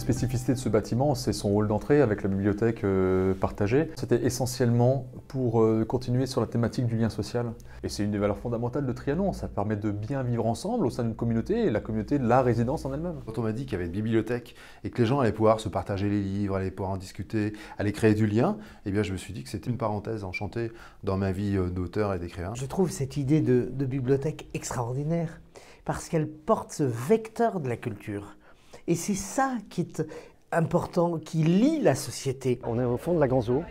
spécificité de ce bâtiment, c'est son hall d'entrée avec la bibliothèque partagée. C'était essentiellement pour continuer sur la thématique du lien social. Et c'est une des valeurs fondamentales de Trianon, ça permet de bien vivre ensemble au sein d'une communauté et la communauté de la résidence en elle-même. Quand on m'a dit qu'il y avait une bibliothèque et que les gens allaient pouvoir se partager les livres, allaient pouvoir en discuter, allaient créer du lien, eh bien je me suis dit que c'était une parenthèse enchantée dans ma vie d'auteur et d'écrivain. Je trouve cette idée de bibliothèque extraordinaire parce qu'elle porte ce vecteur de la culture. Et c'est ça qui est important, qui lie la société. On est au fond de la Ganzo.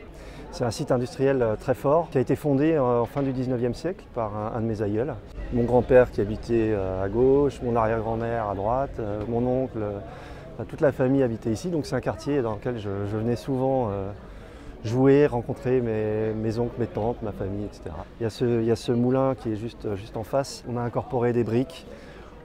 C'est un site industriel très fort qui a été fondé en fin du 19e siècle par un de mes aïeuls. Mon grand-père qui habitait à gauche, mon arrière-grand-mère à droite, mon oncle, toute la famille habitait ici. Donc c'est un quartier dans lequel je venais souvent jouer, rencontrer mes oncles, mes tantes, ma famille, etc. Il y a ce moulin qui est juste en face. On a incorporé des briques.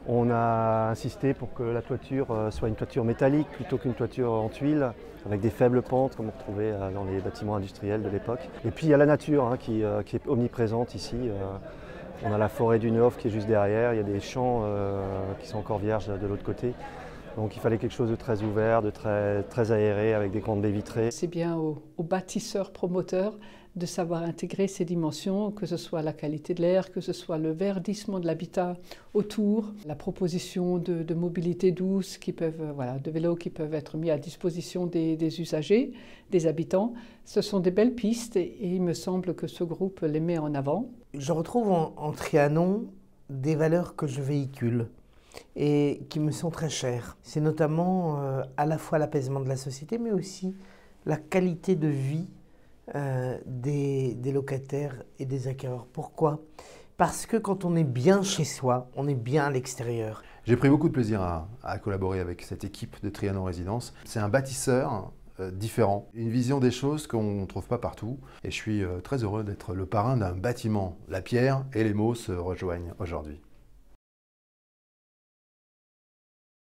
On a insisté pour que la toiture soit une toiture métallique plutôt qu'une toiture en tuiles, avec des faibles pentes comme on retrouvait dans les bâtiments industriels de l'époque. Et puis il y a la nature qui est omniprésente ici. On a la forêt du Neuf qui est juste derrière, il y a des champs qui sont encore vierges de l'autre côté. Donc il fallait quelque chose de très ouvert, de très aéré, avec des grandes baies vitrées. C'est bien aux bâtisseurs promoteurs de savoir intégrer ces dimensions, que ce soit la qualité de l'air, que ce soit le verdissement de l'habitat autour, la proposition de mobilité douce, de vélos qui peuvent être mis à disposition des usagers, des habitants. Ce sont des belles pistes et il me semble que ce groupe les met en avant. Je retrouve en Trianon des valeurs que je véhicule et qui me sont très chères. C'est notamment à la fois l'apaisement de la société, mais aussi la qualité de vie des locataires et des acquéreurs. Pourquoi ? Parce que quand on est bien chez soi, on est bien à l'extérieur. J'ai pris beaucoup de plaisir à collaborer avec cette équipe de Trianon Résidence. C'est un bâtisseur différent, une vision des choses qu'on ne trouve pas partout. Et je suis très heureux d'être le parrain d'un bâtiment. La pierre et les mots se rejoignent aujourd'hui.